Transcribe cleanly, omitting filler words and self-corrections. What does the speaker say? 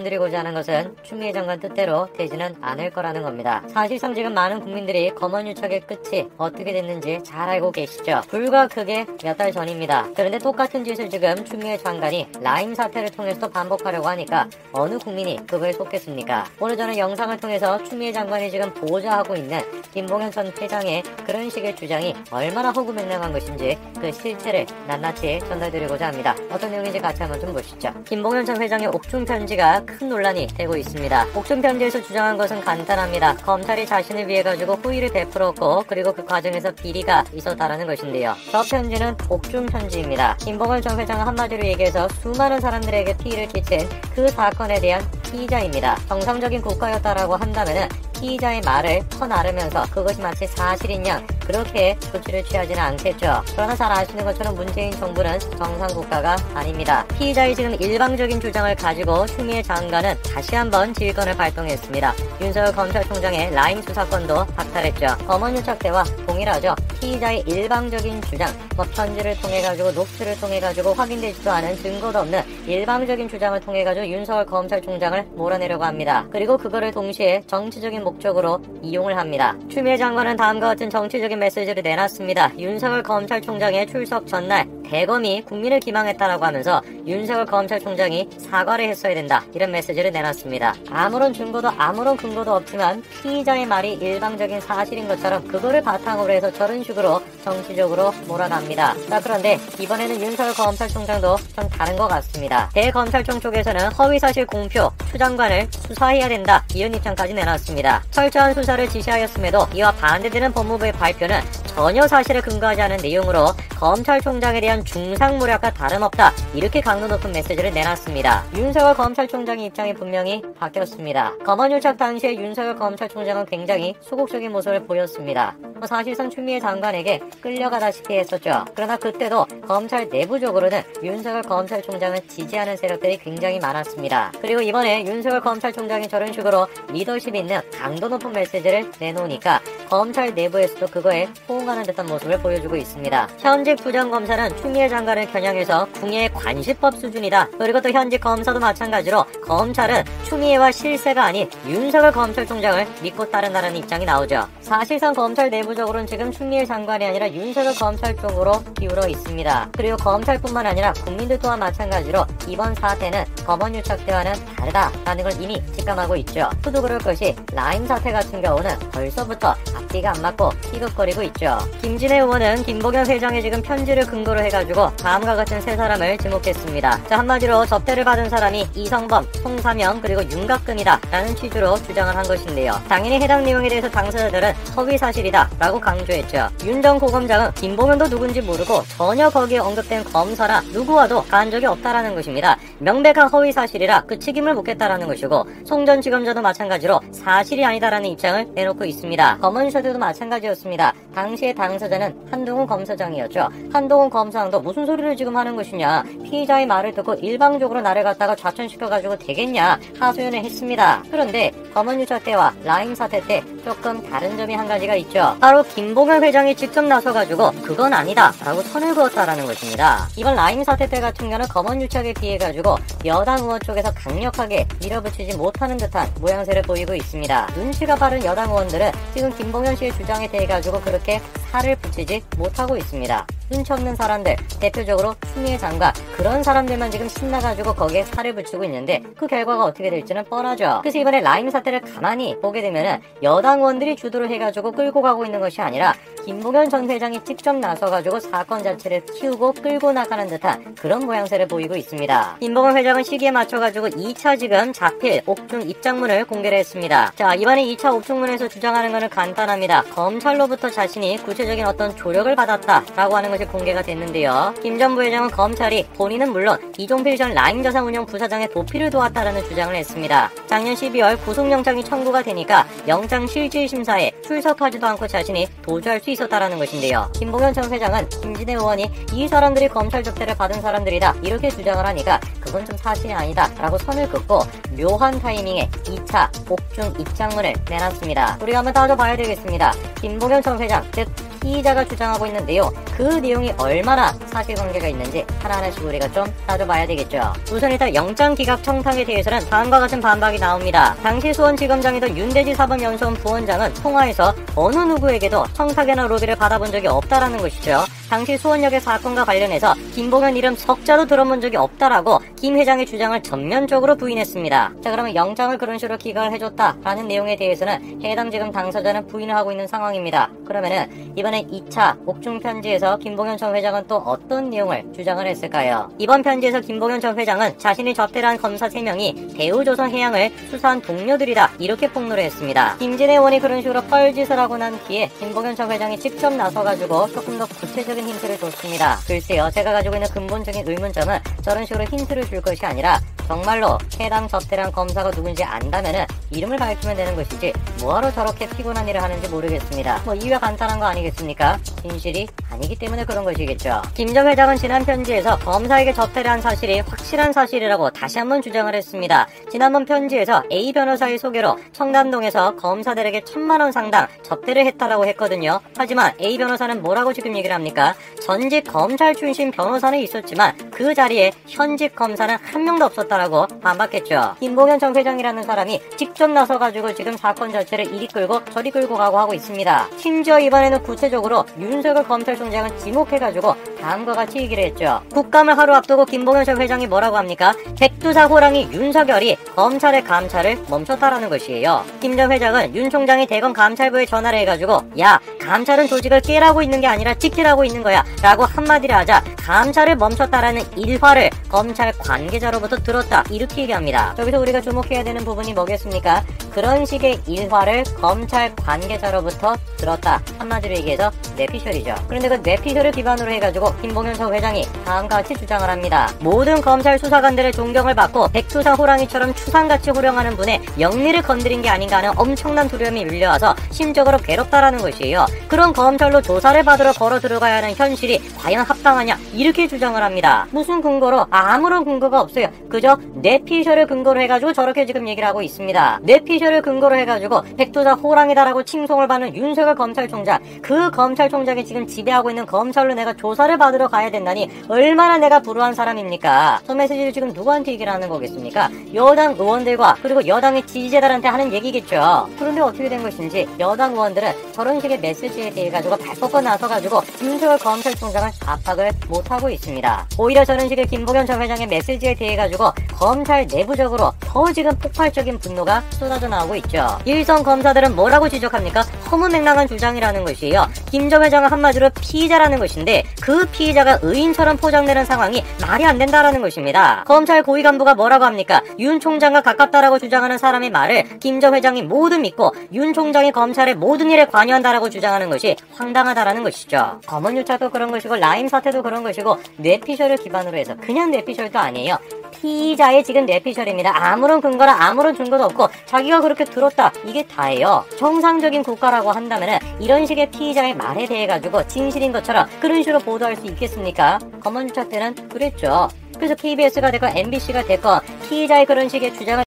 드리고자 하는 것은 추미애 장관 뜻대로 되지는 않을 거라는 겁니다. 사실상 지금 많은 국민들이 검언유착의 끝이 어떻게 됐는지 잘 알고 계시죠. 불과 그게 몇 달 전입니다. 그런데 똑같은 짓을 지금 추미애 장관이 라임 사태를 통해서 반복하려고 하니까 어느 국민이 그거에 속겠습니까? 오늘 저는 영상을 통해서 추미애 장관이 지금 보좌하고 있는 김봉현 전 회장의 그런 식의 주장이 얼마나 허구맹랑한 것인지 그 실체를 낱낱이 전달드리고자 합니다. 어떤 내용인지 같이 한번 좀 보시죠. 김봉현 전 회장의 옥중 편지가 큰 논란이 되고 있습니다. 옥중 편지에서 주장한 것은 간단합니다. 검찰이 자신을 위해 가지고 호의를 베풀었고 그리고 그 과정에서 비리가 있었다라는 것인데요. 저 편지는 옥중 편지입니다. 김봉현 전 회장은 한마디로 얘기해서 수많은 사람들에게 피해를 끼친 그 사건에 대한 피의자입니다. 정상적인 국가였다라고 한다면은 피의자의 말을 퍼나르면서 그것이 마치 사실인 양 그렇게 조치를 취하지는 않겠죠. 그러나 잘 아시는 것처럼 문재인 정부는 정상국가가 아닙니다. 피의자의 지금 일방적인 주장을 가지고 추미애 장관은 다시 한번 지휘권을 발동했습니다. 윤석열 검찰총장의 라임 수사권도 박탈했죠. 검언유착 때와 동일하죠. 피의자의 일방적인 주장, 편지를 통해가지고 녹취를 통해가지고 확인되지도 않은 증거도 없는 일방적인 주장을 통해가지고 윤석열 검찰총장을 몰아내려고 합니다. 그리고 그거를 동시에 정치적인 목적으로 이용을 합니다. 추미애 장관은 다음과 같은 정치적인 메시지를 내놨습니다. 윤석열 검찰총장의 출석 전날 대검이 국민을 기망했다라고 하면서 윤석열 검찰총장이 사과를 했어야 된다. 이런 메시지를 내놨습니다. 아무런 증거도 아무런 근거도 없지만 피의자의 말이 일방적인 사실인 것처럼 그거를 바탕으로 해서 저런 식으로 정치적으로 몰아갑니다. 자, 그런데 이번에는 윤석열 검찰총장도 좀 다른 것 같습니다. 대검찰청 쪽에서는 허위사실 공표, 추 장관을 수사해야 된다. 이런 입장까지 내놨습니다. 철저한 수사를 지시하였음에도 이와 반대되는 법무부의 발표는 전혀 사실에 근거하지 않은 내용으로 검찰총장에 대한 중상모략과 다름없다. 이렇게 강도 높은 메시지를 내놨습니다. 윤석열 검찰총장의 입장이 분명히 바뀌었습니다. 검언유착 당시에 윤석열 검찰총장은 굉장히 소극적인 모습을 보였습니다. 사실상 추미애 장관에게 끌려가다시피 했었죠. 그러나 그때도 검찰 내부적으로는 윤석열 검찰총장을 지지하는 세력들이 굉장히 많았습니다. 그리고 이번에 윤석열 검찰총장이 저런 식으로 리더십 있는 강도 높은 메시지를 내놓으니까 검찰 내부에서도 그거에 호응하는 듯한 모습을 보여주고 있습니다. 현직 부장검사는 추미애 장관을 겨냥해서 궁예의 관시법 수준이다. 그리고 또 현직 검사도 마찬가지로 검찰은 추미애와 실세가 아닌 윤석열 검찰총장을 믿고 따른다는 입장이 나오죠. 사실상 검찰 내부적으로는 지금 추미애 장관이 아니라 윤석열 검찰 쪽으로 기울어 있습니다. 그리고 검찰뿐만 아니라 국민들 또한 마찬가지로 이번 사태는 검언유착 때와는 다르다라는 걸 이미 직감하고 있죠. 또도 그럴 것이 라임 사태 같은 경우는 벌써부터 앞뒤가 안 맞고 희극거리고 있죠. 김진애 의원은 김봉현 회장의 지금 편지를 근거로 해가지고 다음과 같은 세 사람을 지목했습니다. 자, 한마디로 접대를 받은 사람이 이성범, 송사명 그리고 윤곽근이다 라는 취지로 주장을 한 것인데요. 당연히 해당 내용에 대해서 당사자들은 허위사실이다 라고 강조했죠. 윤 전 고검장은 김봉현도 누군지 모르고 전혀 거기에 언급된 검사나 누구와도 간 적이 없다라는 것입니다. 명백한 허위사실이라 그 책임을 묻겠다라는 것이고 송 전 지검장도 마찬가지로 사실이 아니다라는 입장을 내놓고 있습니다. 검언유착도 마찬가지였습니다. 당시의 당사자는 한동훈 검사장이었죠. 한동훈 검사장도 무슨 소리를 지금 하는 것이냐, 피의자의 말을 듣고 일방적으로 나를 갖다가 좌천시켜가지고 되겠냐 하소연을 했습니다. 그런데 검언유착 때와 라임 사태 때 조금 다른 점이 한 가지가 있죠. 바로 김봉현 회장이 직접 나서가지고 그건 아니다 라고 선을 그었다라는 것입니다. 이번 라임 사태 때 같은 경우는 검언유착에 비해가지고 여당 의원 쪽에서 강력하게 밀어붙이지 못하는 듯한 모양새를 보이고 있습니다. 눈치가 빠른 여당 의원들은 지금 김봉현 씨의 주장에 대해 가지고 그렇게 살을 붙이지 못하고 있습니다. 눈치 없는 사람들, 대표적으로 추미애 장관, 그런 사람들만 지금 신나가지고 거기에 살을 붙이고 있는데 그 결과가 어떻게 될지는 뻔하죠. 그래서 이번에 라임 사태를 가만히 보게 되면은 여당 의원들이 주도를 해가지고 끌고 가고 있는 것이 아니라 김봉현 전 회장이 직접 나서가지고 사건 자체를 키우고 끌고 나가는 듯한 그런 모양새를 보이고 있습니다. 김봉현 회장은 시기에 맞춰가지고 2차 지금 자필 옥중 입장문을 공개를 했습니다. 자, 이번에 2차 옥중문에서 주장하는 것은 간단합니다. 검찰로부터 자신이 구체적인 어떤 조력을 받았다라고 하는 것이 공개가 됐는데요. 김 전 부회장은 검찰이 본인은 물론 이종필 전 라임자산운용 부사장의 도피를 도왔다라는 주장을 했습니다. 작년 12월 구속영장이 청구가 되니까 영장 실질심사에 출석하지도 않고 자신이 도주할 수 있었다라는 것인데요. 김봉현 전 회장은 김진애 의원이 이 사람들이 검찰 접대를 받은 사람들이다 이렇게 주장을 하니까 그건 좀 사실이 아니다 라고 선을 긋고 묘한 타이밍에 2차 옥중 입장문을 내놨습니다. 우리가 한번 따져봐야 되겠습니다. 김봉현 전 회장, 즉 피의자가 주장하고 있는 내용, 그 내용이 얼마나 사실관계가 있는지 하나하나씩 우리가 좀 따져봐야 되겠죠. 우선 일단 영장기각 청탁에 대해서는 다음과 같은 반박이 나옵니다. 당시 수원지검장이던 윤대지 사법연수원 부원장은 통화에서 어느 누구에게도 청탁이나 로비를 받아본 적이 없다라는 것이죠. 당시 수원역의 사건과 관련해서 김봉현 이름 석자도 들어본 적이 없다라고 김 회장의 주장을 전면적으로 부인했습니다. 자, 그러면 영장을 그런 식으로 기각을 해줬다라는 내용에 대해서는 해당 지금 당사자는 부인을 하고 있는 상황입니다. 그러면은 이번에 2차 옥중 편지에서 김봉현 전 회장은 또 어떤 내용을 주장을 했을까요? 이번 편지에서 김봉현 전 회장은 자신이 접대를 한 검사 3명이 대우조선해양을 수사한 동료들이다 이렇게 폭로를 했습니다. 김진애 의원이 그런 식으로 뻘짓을 하고 난 뒤에 김봉현 전 회장이 직접 나서가지고 조금 더 구체적인 힌트를 줬습니다. 글쎄요, 제가 가지고 있는 근본적인 의문점은 저런 식으로 힌트를 줄 것이 아니라 정말로 해당 접대한 검사가 누군지 안다면은 이름을 밝히면 되는 것이지 뭐하러 저렇게 피곤한 일을 하는지 모르겠습니다. 뭐 이유가 간단한 거 아니겠습니까? 진실이 아니기 때문에 그런 것이겠죠. 김 전 회장은 지난 편지에서 검사에게 접대를 한 사실이 확실한 사실이라고 다시 한번 주장을 했습니다. 지난번 편지에서 A 변호사의 소개로 청담동에서 검사들에게 1000만원 상당 접대를 했다라고 했거든요. 하지만 A 변호사는 뭐라고 지금 얘기를 합니까? 전직 검찰 출신 변호사는 있었지만 그 자리에 현직 검사는 한 명도 없었다라고 반박했죠. 김봉현 전 회장이라는 사람이 직접 나서가지고 지금 사건 자체를 이리 끌고 저리 끌고 가고 하고 있습니다. 심지어 이번에는 구체적으로 윤석열 검찰총장을 지목해가지고 다음과 같이 얘기를 했죠. 국감을 하루 앞두고 김봉현 전 회장이 뭐라고 합니까? 백두사 호랑이 윤석열이 검찰의 감찰을 멈췄다라는 것이에요. 김 전 회장은 윤 총장이 대검 감찰부에 전화를 해가지고 야, 감찰은 조직을 깨라고 있는 게 아니라 지키라고 있는 거야 라고 한마디를 하자 감찰을 멈췄다라는 일화를 검찰 관계자로부터 들었다 이렇게 얘기합니다. 여기서 우리가 주목해야 되는 부분이 뭐겠습니까? 그런 식의 일화를 검찰 관계자로부터 들었다, 한마디로 얘기해서 뇌피셜이죠. 그런데 그 뇌피셜을 기반으로 해가지고 김봉현 전 회장이 다음과 같이 주장을 합니다. 모든 검찰 수사관들의 존경을 받고 백두사 호랑이처럼 추상같이 호령하는 분의 영리를 건드린 게 아닌가 하는 엄청난 두려움이 밀려와서 심적으로 괴롭다라는 것이에요. 그런 검찰로 조사를 받으러 걸어 들어가야 하는 현실이 과연 합당하냐 이렇게 주장을 합니다. 무슨 근거로? 아무런 근거가 없어요. 그저 뇌피셜을 근거로 해가지고 저렇게 지금 얘기를 하고 있습니다. 뇌피셜을 근거로 해가지고 백두사 호랑이다라고 칭송을 받는 윤석열 검찰총장, 그 검찰총장이 지금 지배하고 있는 검찰로 내가 조사를 받으러 가야 된다니 얼마나 내가 불우한 사람입니까? 저 메시지를 지금 누구한테 얘기를 하는 거겠습니까? 여당 의원들과 그리고 여당의 지지자들한테 하는 얘기겠죠. 그런데 어떻게 된 것인지 여당 의원들은 저런 식의 메시지에 대해 가지고 발 뻗고 나서가지고 윤석열 검찰총장을 압박을 못하고 있습니다. 오히려 저런 식의 김봉현 전 회장의 메시지에 대해 가지고 검찰 내부적으로 더 지금 폭발적인 분노가 쏟아져 나오고 있죠. 일선 검사들은 뭐라고 지적합니까? 허무맹랑한 주장이라는 것이에요. 김 전 회장은 한마디로 피의자라는 것인데 그 피의자가 의인처럼 포장되는 상황이 말이 안 된다라는 것입니다. 검찰 고위 간부가 뭐라고 합니까? 윤 총장과 가깝다라고 주장하는 사람의 말을 김 전 회장이 모두 믿고 윤 총장이 검찰의 모든 일에 관여한다라고 주장하는 것이 황당하다라는 것이죠. 검언 유착도 그런 것이고 라임 사태도 그런 것이고 뇌피셜을 기반으로 해서 그냥 뇌피셜도 아니에요. 피의자의 지금 뇌피셜입니다. 아무런 근거나 아무런 증거도 없고 자기가 그렇게 들었다 이게 다예요. 정상적인 국가라고 한다면은 이런 식의 피의자의 말에 대해 가지고 진실인 것처럼 그런 식으로 보도할 수 있겠습니까? 검언 유착 때는 그랬죠. 그래서 KBS가 됐건 MBC가 됐건 피의자의 그런 식의 주장을